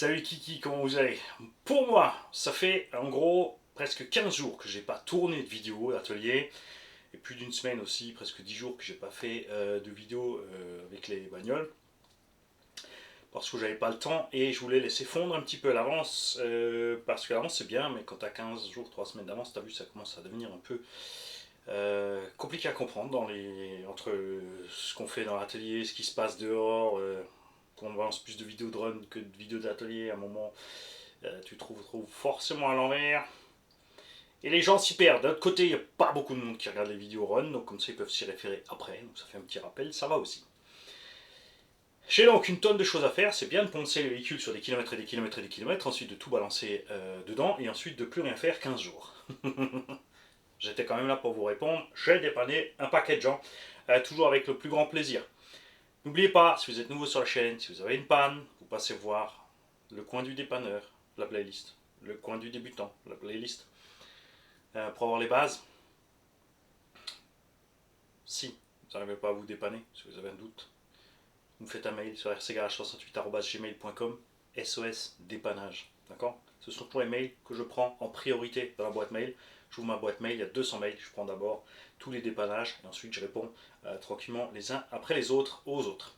Salut Kiki, comment vous allez? Pour moi, ça fait en gros presque 15 jours que j'ai pas tourné de vidéo d'atelier et plus d'une semaine aussi, presque 10 jours que j'ai pas fait de vidéo avec les bagnoles parce que j'avais pas le temps et je voulais laisser fondre un petit peu à l'avance parce que l'avance c'est bien, mais quand t'as 15 jours, 3 semaines d'avance, t'as vu, ça commence à devenir un peu compliqué à comprendre entre ce qu'on fait dans l'atelier, ce qui se passe dehors. Qu'on balance plus de vidéos de run que de vidéos d'atelier, à un moment, tu trouves forcément à l'envers. Et les gens s'y perdent. D'un autre côté, il n'y a pas beaucoup de monde qui regarde les vidéos run, donc comme ça, ils peuvent s'y référer après. Donc ça fait un petit rappel, ça va aussi. J'ai donc une tonne de choses à faire. C'est bien de poncer le véhicule sur des kilomètres et des kilomètres et des kilomètres, ensuite de tout balancer dedans, et ensuite de plus rien faire 15 jours. J'étais quand même là pour vous répondre. J'ai dépanné un paquet de gens, toujours avec le plus grand plaisir. N'oubliez pas, si vous êtes nouveau sur la chaîne, si vous avez une panne, vous passez voir le coin du dépanneur, la playlist, le coin du débutant, la playlist, pour avoir les bases. Si vous n'arrivez pas à vous dépanner, si vous avez un doute, vous me faites un mail sur rcgarage68@gmail.com, SOS dépannage, d'accord? Ce sont toujours les mails que je prends en priorité dans la boîte mail. J'ouvre ma boîte mail, il y a 200 mails, je prends d'abord tous les dépannages et ensuite je réponds tranquillement les uns après les autres aux autres.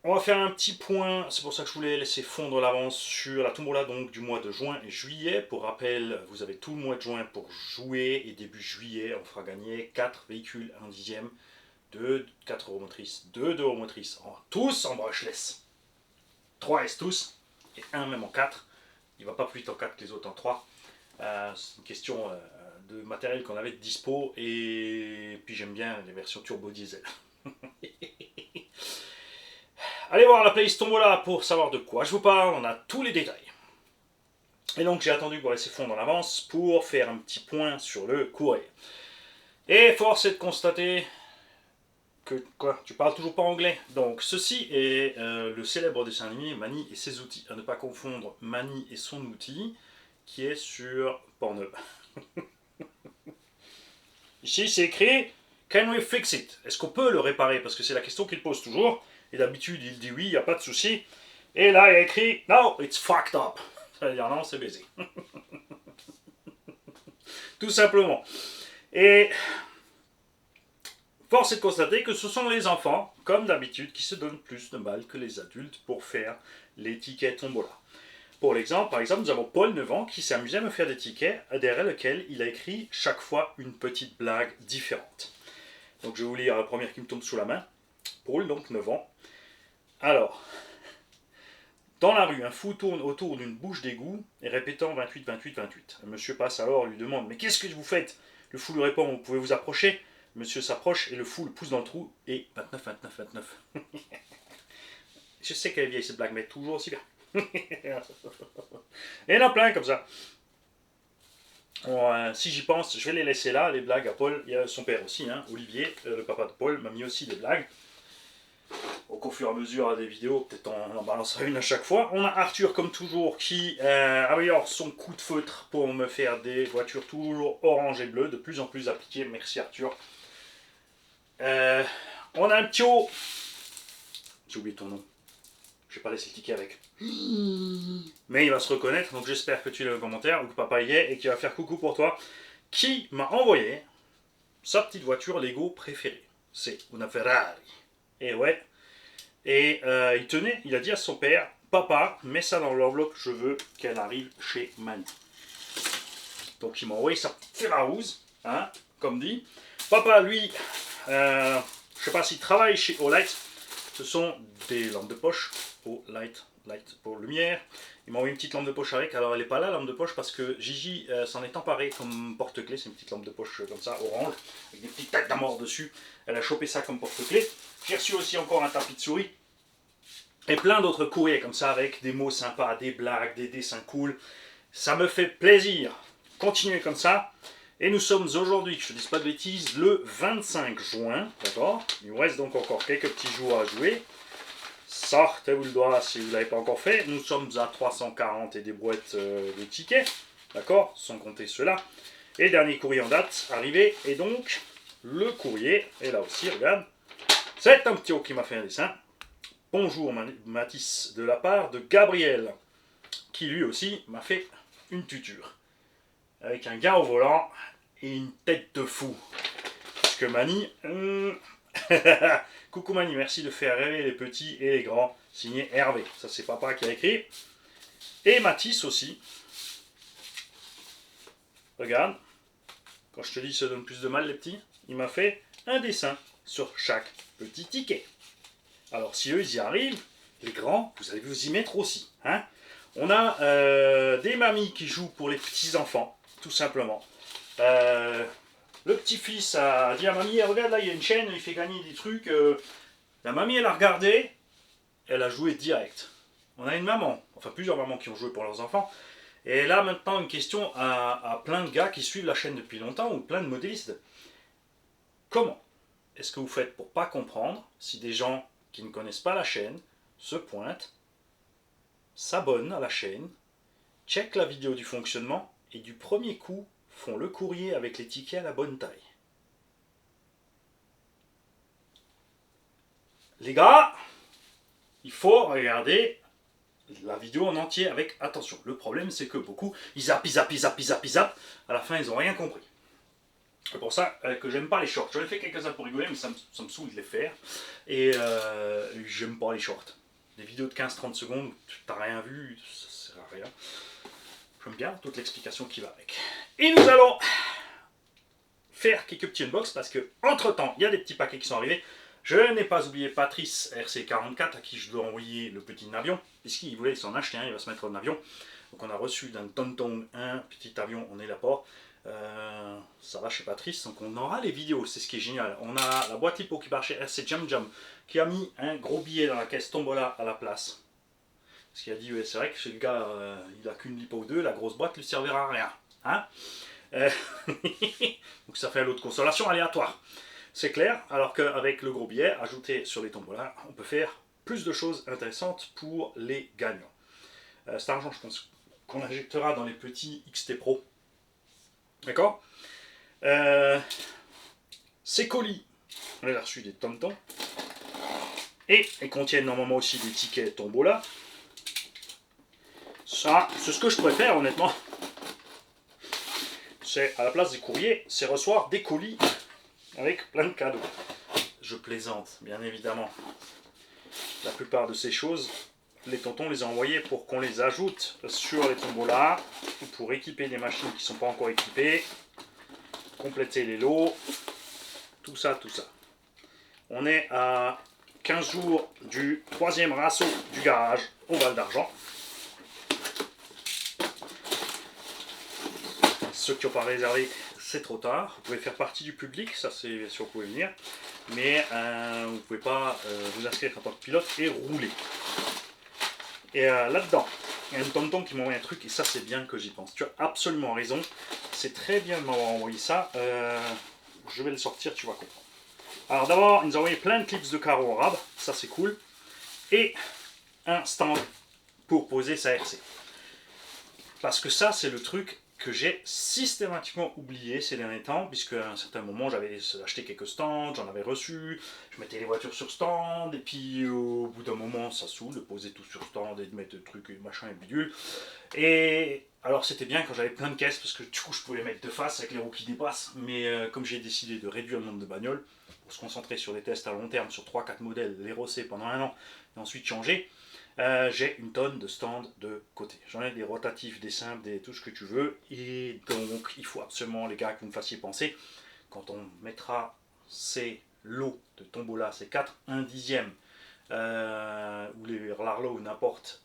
On va faire un petit point, c'est pour ça que je voulais laisser fondre l'avance sur la tombola donc, du mois de juin et juillet. Pour rappel, vous avez tout le mois de juin pour jouer et début juillet, on fera gagner 4 véhicules 1 dixième, 4 roues motrices, 2 roues motrices, tous en brushless. 3 S tous et un même en 4. Il ne va pas plus vite en 4 que les autres en 3. C'est une question de matériel qu'on avait de dispo et puis j'aime bien les versions turbo diesel. Allez voir la playlist Tombola pour savoir de quoi je vous parle, on a tous les détails. Et donc j'ai attendu pour laisser fondre en avance pour faire un petit point sur le courrier. Et force est de constater que quoi, tu parles toujours pas anglais. Donc ceci est le célèbre dessin animé Manny et ses outils. À ne pas confondre Manny et son outil qui est sur Pornhub. Ici c'est écrit Can we fix it? Est-ce qu'on peut le réparer? Parce que c'est la question qu'il pose toujours. Et d'habitude, il dit oui, il n'y a pas de souci. Et là, il a écrit No, it's fucked up. Ça veut dire non, c'est baisé. Tout simplement. Et force est de constater que ce sont les enfants, comme d'habitude, qui se donnent plus de mal que les adultes pour faire les tickets tombola. Pour l'exemple, par exemple, nous avons Paul, 9 ans, qui s'est amusé à me faire des tickets derrière lesquels il a écrit chaque fois une petite blague différente. Donc je vais vous lire la première qui me tombe sous la main. Paul, donc 9 ans. Alors, dans la rue, un fou tourne autour d'une bouche d'égout et répétant 28, 28, 28. Un monsieur passe alors et lui demande « Mais qu'est-ce que vous faites ?» Le fou lui répond « Vous pouvez vous approcher ?» Le monsieur s'approche et le fou le pousse dans le trou et 29, 29, 29. Je sais qu'elle est vieille cette blague, mais toujours aussi bien. Et il y en a plein comme ça. Bon, si j'y pense, je vais les laisser là, les blagues à Paul. Il y a son père aussi, hein, Olivier, le papa de Paul, m'a mis aussi des blagues. Donc au fur et à mesure des vidéos, peut-être on en balancera une à chaque fois. On a Arthur comme toujours qui améliore son coup de feutre pour me faire des voitures toujours orange et bleu, de plus en plus appliquées. Merci Arthur. On a un Thio. J'ai oublié ton nom. Je vais pas laisser le ticket avec. Mais il va se reconnaître, donc j'espère que tu l'as dans le commentaire, ou que papa y est, et qu'il va faire coucou pour toi. Qui m'a envoyé sa petite voiture Lego préférée. C'est una Ferrari. Et ouais. Et il a dit à son père, papa, mets ça dans l'enveloppe, je veux qu'elle arrive chez Manny. Donc il m'a envoyé sa petite Ferrarouse, hein, comme dit. Papa, lui, je sais pas s'il travaille chez Olight, ce sont des lampes de poche, Olight, light pour lumière. Il m'a envoyé une petite lampe de poche avec, alors elle n'est pas là, la lampe de poche, parce que Gigi s'en est emparée comme porte-clés, c'est une petite lampe de poche comme ça, orange, avec des petites têtes d'amour dessus. Elle a chopé ça comme porte-clés. J'ai reçu aussi encore un tapis de souris. Et plein d'autres courriers comme ça avec des mots sympas, des blagues, des dessins cool. Ça me fait plaisir. Continuez comme ça. Et nous sommes aujourd'hui, que je ne dise pas de bêtises, le 25 juin. D'accord? Il vous reste donc encore quelques petits jours à jouer. Sortez-vous le doigt si vous ne l'avez pas encore fait. Nous sommes à 340 et des boîtes de tickets. D'accord? Sans compter ceux-là. Et dernier courrier en date, arrivé. Et donc, le courrier. Et là aussi, regarde. C'est un petit haut qui m'a fait un dessin. bonjour Mathis, de la part de Gabriel, qui lui aussi m'a fait une tuture. Avec un gars au volant et une tête de fou. Parce que Mani... Coucou Mani, merci de faire rêver les petits et les grands. Signé Hervé. Ça c'est papa qui a écrit. Et Mathis aussi. Regarde. Quand je te dis ça donne plus de mal les petits, il m'a fait un dessin sur chaque petit ticket. Alors si eux ils y arrivent, les grands, vous allez vous y mettre aussi. Hein, on a des mamies qui jouent pour les petits-enfants, tout simplement. Le petit-fils a dit à mamie, regarde là, il y a une chaîne, il fait gagner des trucs. La mamie, elle a regardé, elle a joué direct. On a une maman, enfin plusieurs mamans qui ont joué pour leurs enfants. Et là, maintenant, une question à plein de gars qui suivent la chaîne depuis longtemps, ou plein de modélistes. Comment est-ce que vous faites pour pas comprendre si des gens qui ne connaissent pas la chaîne se pointent, s'abonnent à la chaîne, checkent la vidéo du fonctionnement et du premier coup font le courrier avec les tickets à la bonne taille? Les gars, il faut regarder la vidéo en entier avec attention. Le problème c'est que beaucoup, ils zappent, à la fin ils n'ont rien compris. C'est pour ça que j'aime pas les shorts. J'en ai fait quelques-uns pour rigoler, mais ça me saoule de les faire. Et j'aime pas les shorts. Des vidéos de 15-30 secondes, tu n'as rien vu, ça sert à rien. J'aime bien toute l'explication qui va avec. Et nous allons faire quelques petits unbox parce que entre temps, il y a des petits paquets qui sont arrivés. Je n'ai pas oublié Patrice RC44 à qui je dois envoyer le petit avion. Puisqu'il voulait s'en acheter un, il va se mettre en avion. Donc on a reçu d'un Tonton un petit avion en hélaport. Ça va chez Patrice, donc on aura les vidéos, c'est ce qui est génial. On a la boîte hippo qui part chez RC Jam Jam, qui a mis un gros billet dans la caisse tombola à la place. Parce qu'il a dit, ouais, c'est vrai que chez le gars, il a qu'une lipo ou deux, la grosse boîte lui servira à rien. Hein, donc ça fait un lot de consolation aléatoire. C'est clair, alors qu'avec le gros billet, ajouté sur les tombolas, on peut faire plus de choses intéressantes pour les gagnants. Cet argent, je pense qu'on l'injectera dans les petits XT Pro. D'accord, ces colis, on les a reçus des tontons. Et ils contiennent normalement aussi des tickets tombola. Ça, c'est ce que je préfère honnêtement. C'est à la place des courriers, c'est recevoir des colis avec plein de cadeaux. Je plaisante, bien évidemment. La plupart de ces choses, les tontons les ont envoyés pour qu'on les ajoute sur les tombolas, ou pour équiper des machines qui ne sont pas encore équipées, compléter les lots, tout ça, tout ça. On est à 15 jours du 3e rassaut du garage au Val d'Argent. Ceux qui n'ont pas réservé, c'est trop tard. Vous pouvez faire partie du public, ça c'est si vous pouvez venir, mais vous ne pouvez pas vous inscrire en tant que pilote et rouler. Et là-dedans, il y a un tonton qui m'a envoyé un truc, et ça c'est bien que j'y pense. Tu as absolument raison, c'est très bien de m'avoir envoyé ça. Je vais le sortir, tu vas comprendre. Alors d'abord, il nous a envoyé plein de clips de carreaux arabes, ça c'est cool, et un stand pour poser sa RC. Parce que ça, c'est le truc que j'ai systématiquement oublié ces derniers temps, puisque à un certain moment j'avais acheté quelques stands, j'en avais reçu, je mettais les voitures sur stand, et puis au bout d'un moment ça saoule de poser tout sur stand et de mettre des trucs et machin et bidule. Et alors c'était bien quand j'avais plein de caisses, parce que du coup je pouvais les mettre de face avec les roues qui dépassent, mais comme j'ai décidé de réduire le nombre de bagnoles, pour se concentrer sur des tests à long terme, sur 3-4 modèles, les rosser pendant un an, et ensuite changer, j'ai une tonne de stands de côté. J'en ai des rotatifs, des simples, des tout ce que tu veux. Et donc, il faut absolument, les gars, que vous me fassiez penser, quand on mettra ces lots de tombola, ces 4 1/10, ou les Larlo ou n'importe,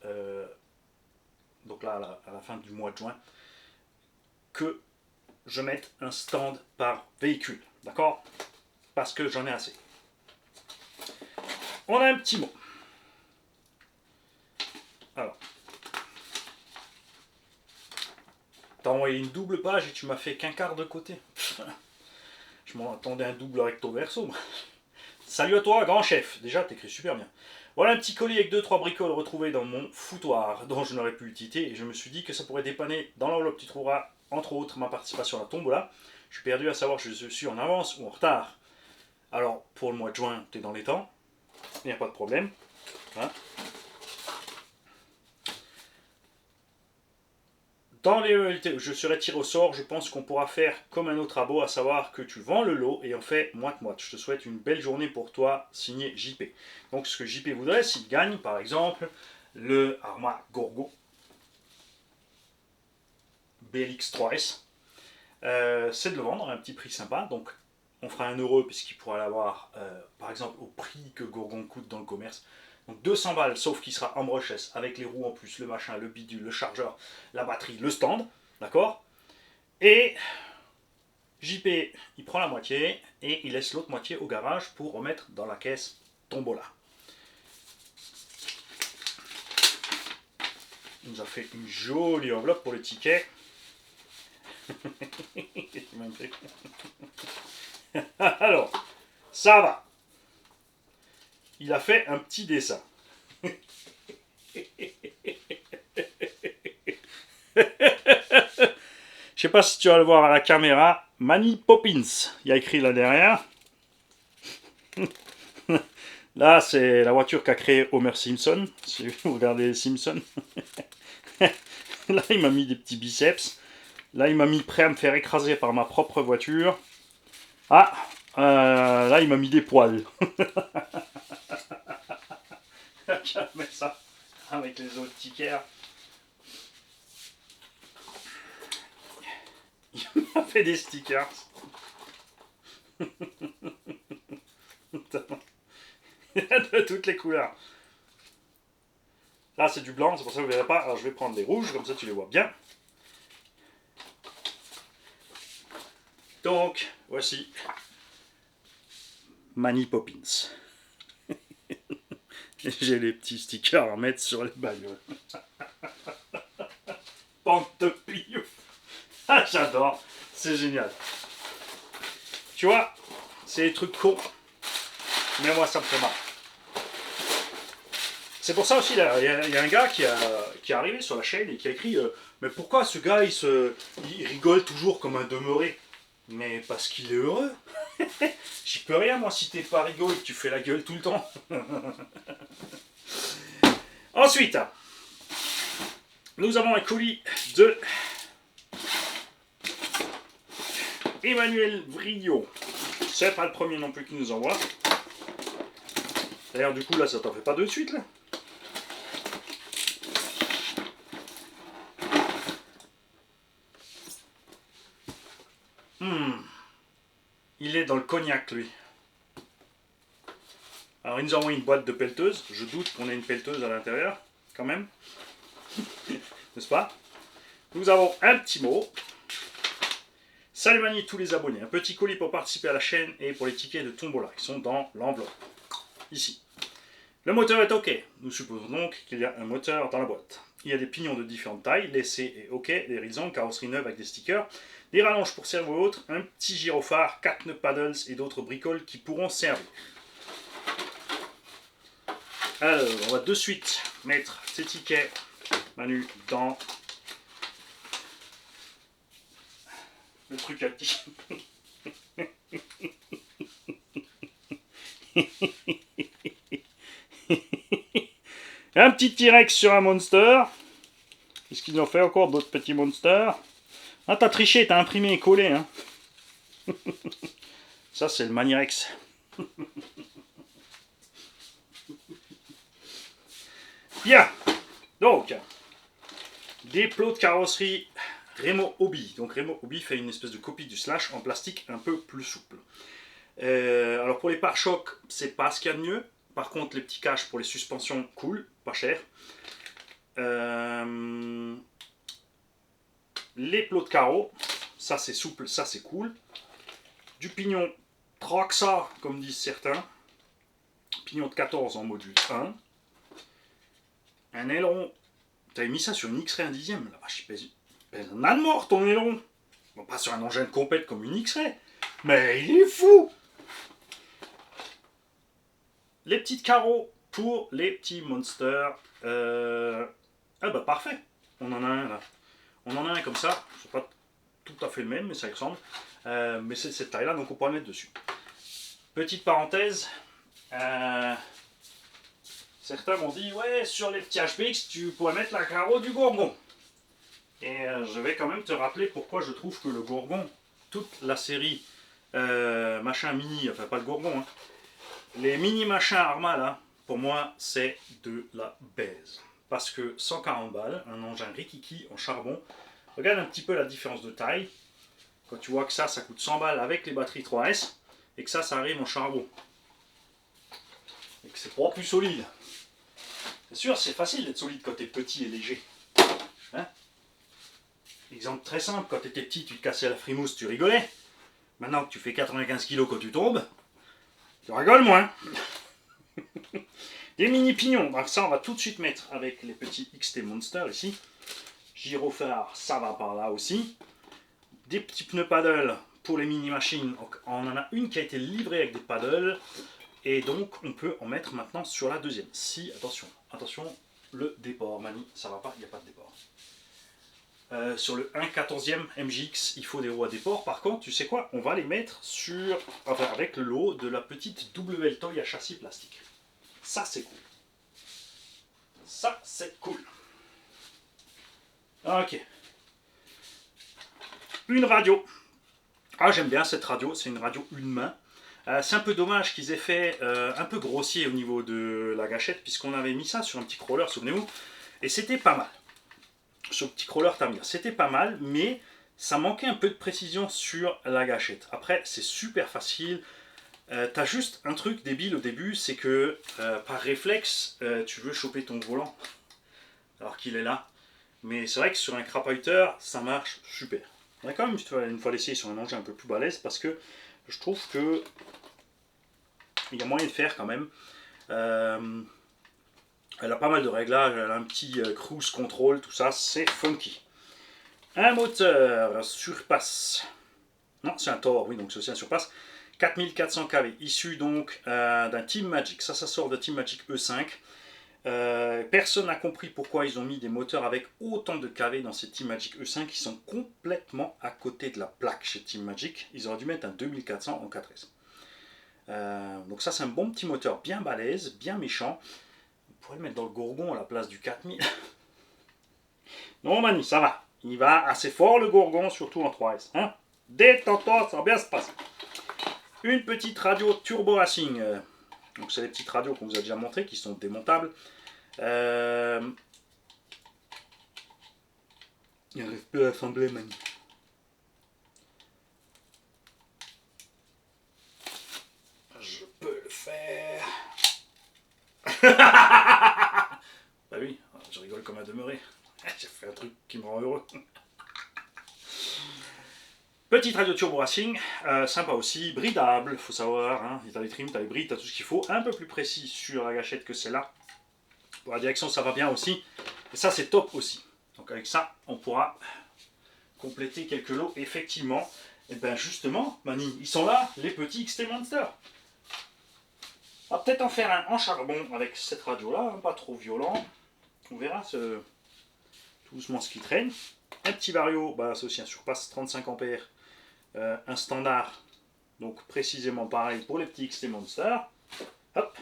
donc là, à la fin du mois de juin, que je mette un stand par véhicule. D'accord? Parce que j'en ai assez. On a un petit mot. Alors, t'as envoyé une double page et tu m'as fait qu'un quart de côté. Je m'en attendais un double recto verso. Salut à toi, grand chef. Déjà, t'écris super bien. Voilà un petit colis avec 2-3 bricoles retrouvées dans mon foutoir, dont je n'aurais pu utilité, et je me suis dit que ça pourrait dépanner dans l'enveloppe. Tu trouveras, entre autres, ma participation à la tombola. Je suis perdu à savoir si je suis en avance ou en retard. Alors, pour le mois de juin, t'es dans les temps. Il n'y a pas de problème. Hein. Dans les ELT, je serai tiré au sort, je pense qu'on pourra faire comme un autre abo, à savoir que tu vends le lot et on fait moite-moite. Je te souhaite une belle journée pour toi, signé JP. Donc ce que JP voudrait, s'il gagne par exemple le Arma Gorgo BLX3S, c'est de le vendre à un petit prix sympa. Donc on fera 1 euro puisqu'il pourra l'avoir par exemple au prix que Gorgon coûte dans le commerce. Donc 200 balles, sauf qu'il sera en brochesse, avec les roues en plus, le machin, le bidule, le chargeur, la batterie, le stand, d'accord. Et JP, il prend la moitié et il laisse l'autre moitié au garage pour remettre dans la caisse Tombola. Il nous a fait une jolie enveloppe pour le ticket. Alors, ça va. Il a fait un petit dessin. Je sais pas si tu vas le voir à la caméra. Mary Poppins, il y a écrit là derrière. Là, c'est la voiture qu'a créé Homer Simpson. Si vous regardez les Simpsons. Là, il m'a mis des petits biceps. Là, il m'a mis prêt à me faire écraser par ma propre voiture. Ah, là, il m'a mis des poils. Je vais mettre ça avec les autres tickets. Il m'a fait des stickers. De toutes les couleurs. Là, c'est du blanc, c'est pour ça que vous ne verrez pas. Alors, je vais prendre des rouges, comme ça tu les vois bien. Donc, voici Mary Poppins. J'ai les petits stickers à mettre sur les bagnoles. Bande de piouf. Ah, j'adore, c'est génial. Tu vois, c'est des trucs cons, mais moi ça me fait marrer. C'est pour ça aussi, il y a un gars qui est arrivé sur la chaîne et qui a écrit mais pourquoi ce gars il rigole toujours comme un demeuré? Mais parce qu'il est heureux. J'y peux rien moi si t'es pas rigolo et que tu fais la gueule tout le temps. Ensuite, nous avons un colis de Emmanuel Vrillo. C'est pas le premier non plus qui nous envoie. D'ailleurs, du coup, là, ça t'en fait pas de suite, là. Il est dans le cognac, lui. Alors, il nous a envoyé une boîte de pelleteuse. Je doute qu'on ait une pelleteuse à l'intérieur, quand même. N'est-ce pas? Nous avons un petit mot. Salut Mani, tous les abonnés. Un petit colis pour participer à la chaîne et pour les tickets de Tombola. Ils sont dans l'enveloppe. Ici. Le moteur est OK. Nous supposons donc qu'il y a un moteur dans la boîte. Il y a des pignons de différentes tailles, les C et OK, des risons, carrosserie neuve avec des stickers, des rallonges pour servir ou autres, un petit gyrophare, 4 nœuds paddles et d'autres bricoles qui pourront servir. Alors, on va de suite mettre ces tickets, Manu, dans le truc à tirer. Un petit T-Rex sur un Monster. Qu'est-ce qu'ils ont fait encore d'autres petits Monsters? Ah, t'as triché, t'as imprimé et collé. Hein. Ça, c'est le Manirex. Bien. Donc, des plots de carrosserie Remo Hobby. Donc, Remo Hobby fait une espèce de copie du Slash en plastique un peu plus souple. Alors, pour les pare-chocs, c'est pas ce qu'il y a de mieux. Par contre, les petits caches pour les suspensions, cool, pas cher. Les plots de carreaux, ça c'est souple, ça c'est cool. Du pignon Troxa, comme disent certains. Pignon de 14 en module 1. Un aileron. T'avais mis ça sur une X-Ray 1/10. La vache, il pèse un âne mort ton aileron. Bon, pas sur un engin de compète comme une X-Ray. Mais il est fou. Les petits carreaux pour les petits monsters. Ah bah parfait. On en a un là. On en a un comme ça. C'est pas tout à fait le même, mais ça y ressemble. Mais c'est de cette taille là, donc on pourra le mettre dessus. Petite parenthèse. Ça certains m'ont dit, ouais, sur les petits HPX, tu pourrais mettre la carreau du Gourgon. Et je vais quand même te rappeler pourquoi je trouve que le Gourgon, toute la série machin mini, enfin pas le Gourgon, hein, les mini machins Arma là, pour moi c'est de la baise. Parce que 140 balles, un engin Rikiki en charbon, regarde un petit peu la différence de taille. Quand tu vois que ça coûte 100 balles avec les batteries 3S, et que ça arrive en charbon. Et que c'est pas plus solide. C'est sûr, c'est facile d'être solide quand t'es petit et léger. Hein? Exemple très simple, quand t'étais petit, tu te cassais la frimousse, tu rigolais. Maintenant que tu fais 95 kg quand tu tombes, tu rigoles moins. Des mini pignons, donc ça on va tout de suite mettre avec les petits XT Monster ici. Gyrophare, ça va par là aussi. Des petits pneus paddle pour les mini machines. Donc, on en a une qui a été livrée avec des paddles. Et donc on peut en mettre maintenant sur la deuxième. Si, attention, le déport, Mani, ça va pas, il n'y a pas de déport. Sur le 1/14e MJX, il faut des roues à déport. Par contre, tu sais quoi? On va les mettre sur, enfin, avec le lot de la petite WL Toy à châssis plastique. Ça, c'est cool. Ça, c'est cool. Ok. Une radio. Ah, j'aime bien cette radio. C'est une radio une main. C'est un peu dommage qu'ils aient fait un peu grossier au niveau de la gâchette, puisqu'on avait mis ça sur un petit crawler, souvenez-vous. Et c'était pas mal. Sur le petit crawler Tamiya, c'était pas mal, mais ça manquait un peu de précision sur la gâchette. Après, c'est super facile. T'as juste un truc débile au début, c'est que par réflexe, tu veux choper ton volant alors qu'il est là. Mais c'est vrai que sur un crapauter, ça marche super. On a quand même une fois l'essayer sur un engin un peu plus balèze parce que je trouve que il y a moyen de faire quand même. Elle a pas mal de réglages, elle a un petit cruise control, tout ça, c'est funky. Un moteur surpasse. Non, c'est un Thor, oui, donc c'est aussi un surpasse. 4400 kV, issu donc d'un Team Magic. Ça sort de Team Magic E5. Personne n'a compris pourquoi ils ont mis des moteurs avec autant de kV dans ces Team Magic E5 qui sont complètement à côté de la plaque chez Team Magic. Ils auraient dû mettre un 2400 en 4S. Donc ça c'est un bon petit moteur bien balèze, bien méchant. On pourrait le mettre dans le Gourgon à la place du 4000. Non Mani, ça va. Il va assez fort le Gourgon, surtout en 3S. Hein, détends-toi, ça va bien se passer. Une petite radio Turbo Racing. Donc c'est les petites radios qu'on vous a déjà montrées qui sont démontables. Il n'arrive plus à assembler, Mani. Je peux le faire. Bah oui, je rigole comme à demeurer. J'ai fait un truc qui me rend heureux. Petite radio Turbo Racing, sympa aussi, bridable, faut savoir, hein. T'as les trims, t'as les brides, t'as tout ce qu'il faut, un peu plus précis sur la gâchette que celle-là. Pour la direction ça va bien aussi, et ça c'est top aussi. Donc avec ça on pourra compléter quelques lots, effectivement. Et bien justement, Mani, ils sont là, les petits XT Monster. On va peut-être en faire un en charbon avec cette radio là, hein, pas trop violent. On verra tout doucement ce qui traîne. Un petit vario, bah, c'est aussi un surpasse 35 ampères. Un standard, donc précisément pareil pour les petits XT Monster. Hop,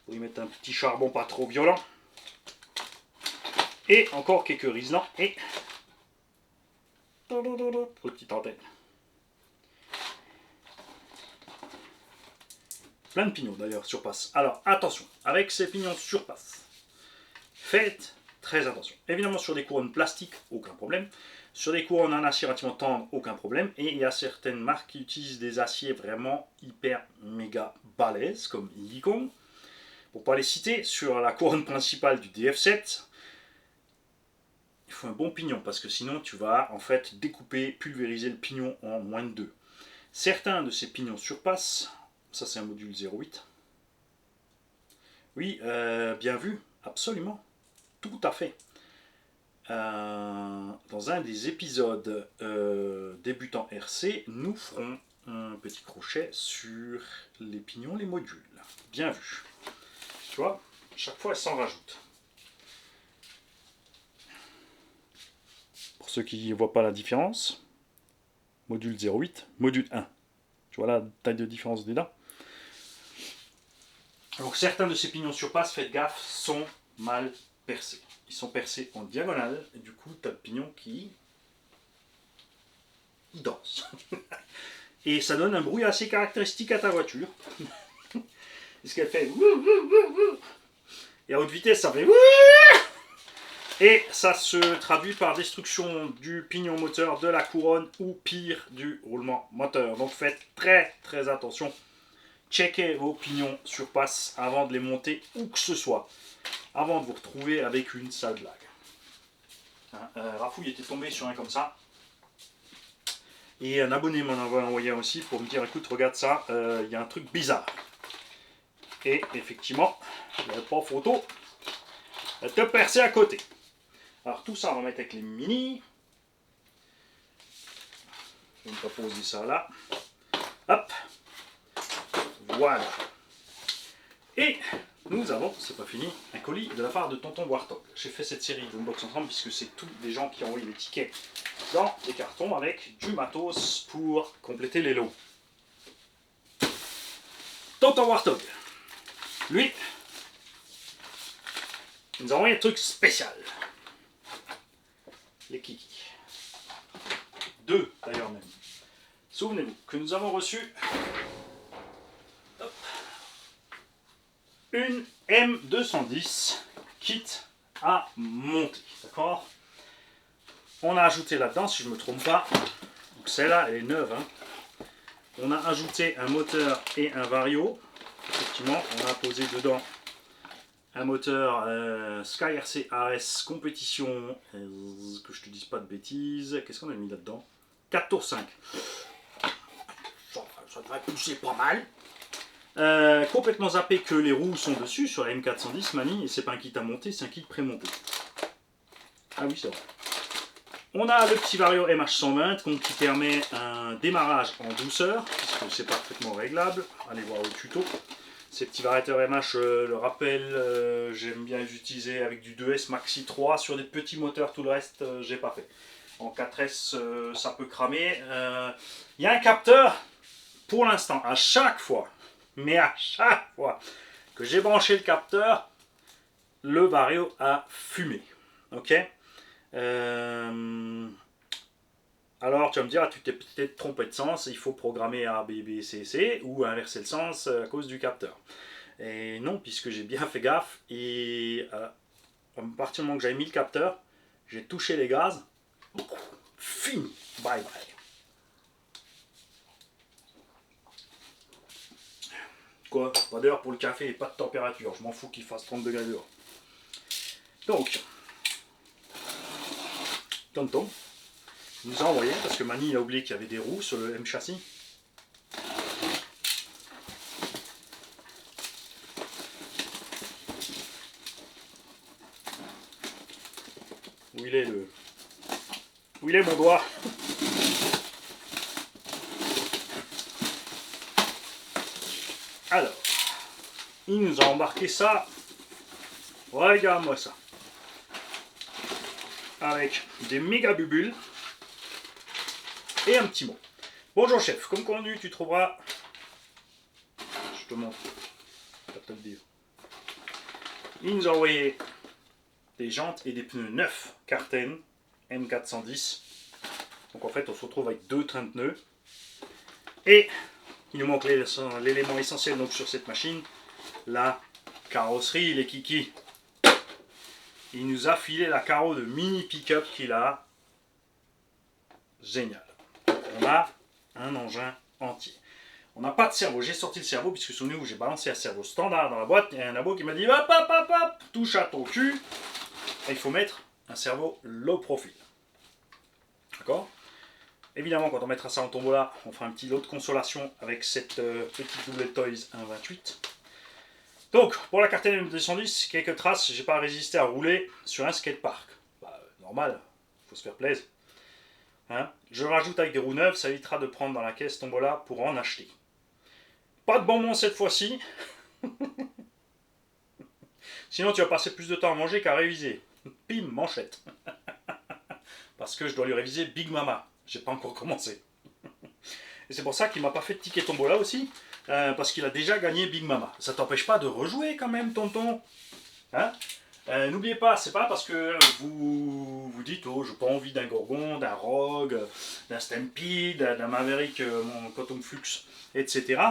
pour y mettre un petit charbon pas trop violent. Et encore quelques riselants et petite antenne. Plein de pignons d'ailleurs, surpasse. Alors attention, avec ces pignons surpasse, faites très attention. Évidemment sur des couronnes plastiques, aucun problème. Sur des couronnes en acier relativement tendre, aucun problème. Et il y a certaines marques qui utilisent des aciers vraiment hyper méga balèzes, comme Yikon. Pour ne pas les citer, sur la couronne principale du DF7, il faut un bon pignon, parce que sinon tu vas en fait découper, pulvériser le pignon en moins de 2. Certains de ces pignons surpassent. Ça c'est un module 0,8. Oui, bien vu, absolument. Tout à fait. Dans un des épisodes débutants RC, nous ferons un petit crochet sur les pignons, les modules. Bien vu. Tu vois, chaque fois elle s'en rajoute. Pour ceux qui ne voient pas la différence, module 0,8, module 1. Tu vois la taille de différence des là. Donc certains de ces pignons sur passe, faites gaffe, sont mal percés. Ils sont percés en diagonale, et du coup, tu as le pignon qui il danse. Et ça donne un bruit assez caractéristique à ta voiture. Parce qu'elle fait... Et à haute vitesse, ça fait... Et ça se traduit par destruction du pignon moteur, de la couronne ou pire, du roulement moteur. Donc faites très très attention. Checkez vos pignons sur passe avant de les monter où que ce soit. Avant de vous retrouver avec une sale blague. Rafouille était tombé sur un comme ça. Et un abonné m'en a envoyé aussi pour me dire, écoute, regarde ça, y a un truc bizarre. Et effectivement, il n'y a pas photo. Elle te percé à côté. Alors tout ça, on va mettre avec les mini. Je vais me pas poser ça là. Hop. Voilà. Et nous avons, c'est pas fini, un colis de la part de Tonton Warthog. J'ai fait cette série d'unbox ensemble puisque c'est tous des gens qui ont envoyé des tickets dans des cartons avec du matos pour compléter les lots. Tonton Warthog, lui, il nous a envoyé un truc spécial. Les kikis. 2 d'ailleurs même. Souvenez-vous que nous avons reçu une M210 kit à monter. D'accord? On a ajouté là-dedans, si je ne me trompe pas, donc celle-là elle est neuve. Hein. On a ajouté un moteur et un vario. Effectivement, on a posé dedans un moteur Sky RC AS compétition, que je te dise pas de bêtises. Qu'est-ce qu'on a mis là-dedans? 4 tours 5. Ça devrait pousser pas mal. Complètement zappé que les roues sont dessus sur la M410 Mani, et c'est pas un kit à monter, c'est un kit pré-monté. Ah oui, c'est vrai. On a le petit Vario MH120 qui permet un démarrage en douceur, puisque c'est parfaitement réglable. Allez voir le tuto. Ces petits variateurs MH, le rappel, j'aime bien les utiliser avec du 2S Maxi 3 sur des petits moteurs, tout le reste, j'ai pas fait. En 4S, ça peut cramer. Il y a un capteur, pour l'instant, à chaque fois, mais à chaque fois que j'ai branché le capteur, le Vario a fumé. Ok. Alors tu vas me dire, ah, tu t'es peut-être trompé de sens, il faut programmer A, B, B, C, C, ou inverser le sens à cause du capteur. Et non, puisque j'ai bien fait gaffe, et à partir du moment que j'avais mis le capteur, j'ai touché les gaz, fini, bye bye. Quoi? Pas d'heure pour le café et pas de température, je m'en fous qu'il fasse 30 degrés dehors. Donc, Tonton nous a envoyé, parce que Mani a oublié qu'il y avait des roues sur le M châssis. Où il est le... Où il est mon doigt? Alors, il nous a embarqué ça. Regarde-moi ça. Avec des méga bubules. Et un petit mot. Bonjour chef, comme convenu, tu trouveras... Je te montre. Je vais te le dire. Il nous a envoyé des jantes et des pneus neufs Carten M410. Donc en fait, on se retrouve avec 2 trains de pneus. Et il nous manque l'élément essentiel donc sur cette machine, la carrosserie, les kikis. Il nous a filé la carreau de mini pick-up qu'il a. Génial. On a un engin entier. On n'a pas de cerveau. J'ai sorti le cerveau puisque souvenez-vous, j'ai balancé un cerveau standard dans la boîte. Il y a un abo qui m'a dit hop, hop, hop, hop, touche à ton cul. Et il faut mettre un cerveau low profile. D'accord? Évidemment, quand on mettra ça en tombola, on fera un petit lot de consolation avec cette petite double Toys 1.28. Donc, pour la Carten M210, quelques traces. J'ai pas résisté à rouler sur un skatepark. Bah, normal, faut se faire plaisir. Hein, je rajoute avec des roues neuves, ça évitera de prendre dans la caisse tombola pour en acheter. Pas de bonbons cette fois-ci. Sinon tu vas passer plus de temps à manger qu'à réviser. Pim, manchette. Parce que je dois lui réviser Big Mama. J'ai pas encore commencé. Et c'est pour ça qu'il m'a pas fait de ticket tombola aussi. parce qu'il a déjà gagné Big Mama. Ça t'empêche pas de rejouer quand même, tonton, hein? N'oubliez pas, c'est pas parce que vous dites oh j'ai pas envie d'un Gorgon, d'un Rogue, d'un Stampede, d'un Maverick, mon Quantum Flux, etc.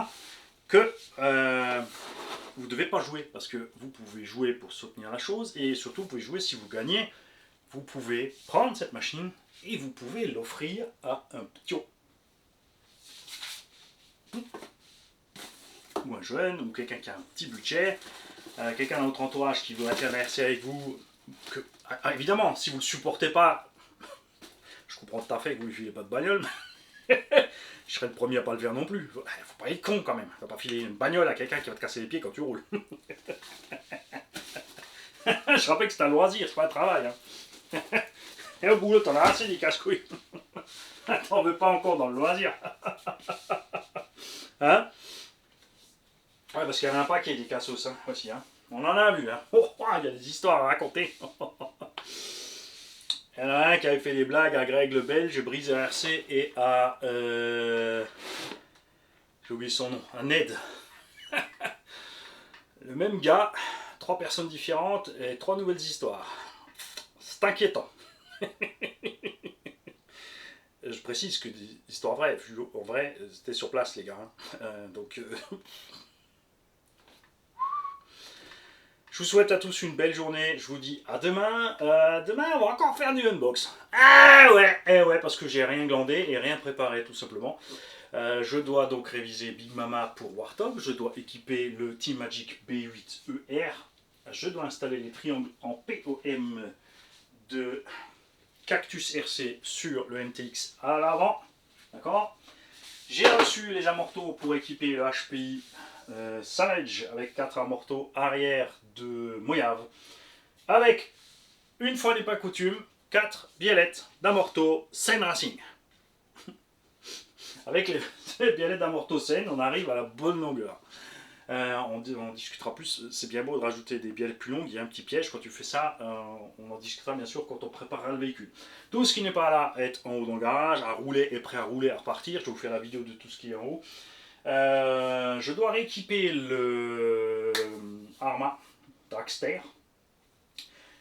que vous ne devez pas jouer parce que vous pouvez jouer pour soutenir la chose et surtout vous pouvez jouer si vous gagnez. Vous pouvez prendre cette machine et vous pouvez l'offrir à un ptio ou un jeune ou quelqu'un qui a un petit budget. Quelqu'un dans votre entourage qui voudrait faire la RC avec vous, évidemment, si vous ne le supportez pas, je comprends tout à fait que vous ne filez pas de bagnole, je serais le premier à pas le faire non plus. Faut pas être con quand même, faut pas filer une bagnole à quelqu'un qui va te casser les pieds quand tu roules. Je rappelle que c'est un loisir, c'est pas un travail. Hein. Et au boulot, t'en as assez des casse-couilles. T'en veux pas encore dans le loisir. Hein? Ouais, parce qu'il y en a un paquet des cassos hein, aussi. Hein. On en a vu. Hein. Oh, il y a des histoires à raconter. Il y en a un qui avait fait des blagues à Greg le Belge, Brise RC et à... j'ai oublié son nom. À Ned. Le même gars, 3 personnes différentes et 3 nouvelles histoires. C'est inquiétant. Je précise que des histoires vraies. En vrai, c'était sur place les gars. Hein. Je vous souhaite à tous une belle journée. Je vous dis à demain. Demain, on va encore faire du unbox. Ah ouais, parce que j'ai rien glandé et rien préparé tout simplement. Je dois donc réviser Big Mama pour Warthog. Je dois équiper le Team Magic B8ER. Je dois installer les triangles en POM de Cactus RC sur le MTX à l'avant. D'accord. J'ai reçu les amortos pour équiper le HPI Savage avec 4 amortos arrière de Moyave. Avec, une fois n'est pas coutume, 4 biellettes d'amortos Seine Racing. Avec les biellettes d'amortos Seine, on arrive à la bonne longueur. On discutera plus, c'est bien beau de rajouter des biellettes plus longues, il y a un petit piège quand tu fais ça, on en discutera bien sûr quand on préparera le véhicule. Tout ce qui n'est pas là est en haut dans le garage, à rouler et prêt à rouler, à repartir, je vais vous faire la vidéo de tout ce qui est en haut. Je dois rééquiper le Arma Dragster,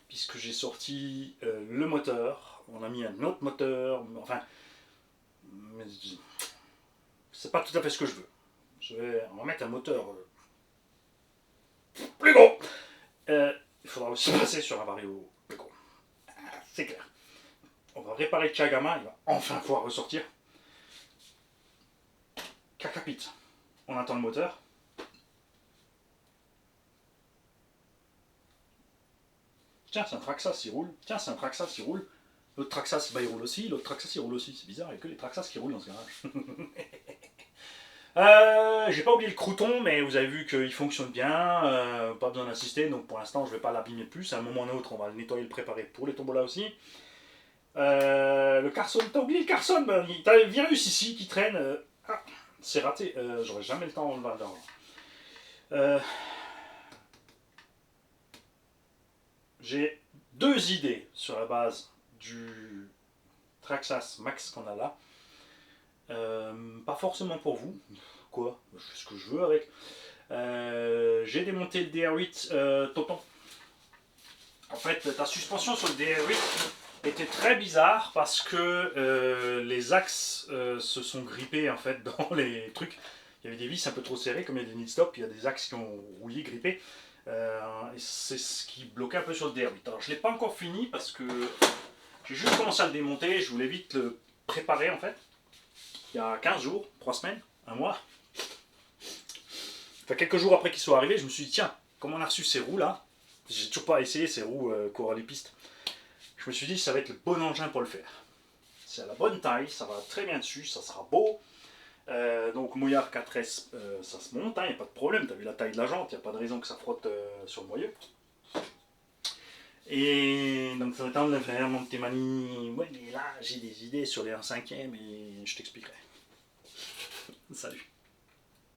puisque j'ai sorti le moteur, on a mis un autre moteur, enfin, c'est pas tout à fait ce que je veux. On va mettre un moteur plus gros. Il faudra aussi passer sur un vario plus gros. C'est clair. On va réparer le Kagama, il va enfin pouvoir ressortir. Cacapit. On attend le moteur. Tiens, c'est un Traxxas, il roule. Tiens, c'est un Traxxas, il roule. L'autre Traxxas, bah, il roule aussi. L'autre Traxxas, il roule aussi. C'est bizarre, il n'y a que les Traxxas qui roulent dans ce garage. J'ai pas oublié le crouton, mais vous avez vu qu'il fonctionne bien, pas besoin d'insister, donc pour l'instant je vais pas l'abîmer plus. À un moment ou un autre, on va le nettoyer, le préparer pour les tombolas aussi. Le Carson, t'as oublié le Carson, ben, t'as le virus ici qui traîne. Ah, c'est raté, j'aurai jamais le temps de le voir. J'ai 2 idées sur la base du Traxxas Max qu'on a là. Pas forcément pour vous. Quoi? Je fais ce que je veux avec. J'ai démonté le DR8 Tonton. En fait, ta suspension sur le DR8 était très bizarre parce que les axes se sont grippés en fait dans les trucs. Il y avait des vis un peu trop serrées, comme il y a des nid-stop, il y a des axes qui ont rouillé, grippé. Et c'est ce qui bloquait un peu sur le DR8. Alors je ne l'ai pas encore fini parce que j'ai juste commencé à le démonter, je voulais vite le préparer en fait. Il y a 15 jours, 3 semaines, un mois. Enfin, quelques jours après qu'il soit arrivé, je me suis dit, tiens, comme on a reçu ces roues là, j'ai toujours pas essayé ces roues Coralie Piste. Je me suis dit, ça va être le bon engin pour le faire. C'est à la bonne taille, ça va très bien dessus, ça sera beau. Donc Moyar 4S, ça se monte, il n'y a pas de problème, tu as vu la taille de la jante, il n'y a pas de raison que ça frotte sur le moyeu. Et donc ça va être de faire mon petit mani. Ouais, mais là j'ai des idées sur les 1/5e et je t'expliquerai. Salut.